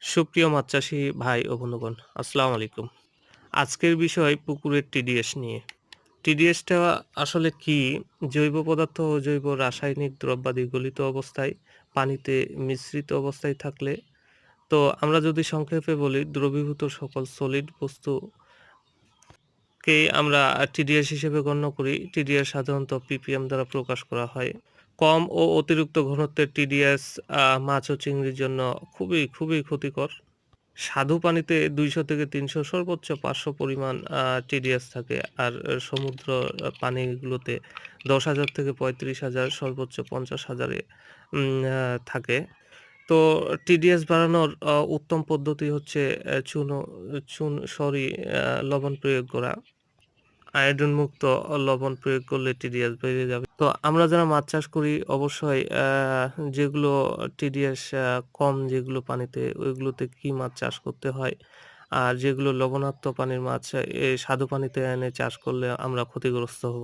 সুপ্রিয় মাছ চাষী ভাই ও বন্ধুগণ, আসসালামু আলাইকুম। আজকের বিষয় পুকুরের টিডিএস নিয়ে। টিডিএসটা আসলে কি? জৈব পদার্থ ও জৈব রাসায়নিক দ্রব্যাদি গলিত অবস্থায় পানিতে মিশ্রিত অবস্থায় থাকলে, তো আমরা যদি সংক্ষেপে বলি, দ্রবীভূত সকল সলিড বস্তুকেই আমরা টিডিএস হিসেবে গণ্য করি। টিডিএস সাধারণত পিপিএম দ্বারা প্রকাশ করা হয়। কম ও অতিরিক্ত ঘনত্বের টিডিএস মাছ ও চিংড়ির জন্য খুবই ক্ষতিকর। স্বাদু পানিতে ২০০ থেকে ৩০০ সর্বোচ্চ ৫০০ পরিমাণ টিডিএস থাকে। আর সমুদ্র পানিগুলোতে ১০,০০০ থেকে ৩৫,০০০ সর্বোচ্চ ৫০,০০০ এ আ থাকে। তো টিডিএস বাড়ানোর উত্তম পদ্ধতি হচ্ছে চুনো চুন সরি আ লবণ প্রয়োগ করা। আয়োডিন মুক্ত লবণ প্রয়োগ করলে টিডিএস বেড়ে যাবে। তো আমরা যারা মাছ চাষ করি অবশ্যই যেগুলো টিডিএস কম যেগুলো পানিতে ওইগুলোতে কি মাছ চাষ করতে হয়। আর যেগুলো লবণাক্ত পানির মাছ স্বাদু পানিতে এনে চাষ করলে আমরা ক্ষতিগ্রস্ত হব।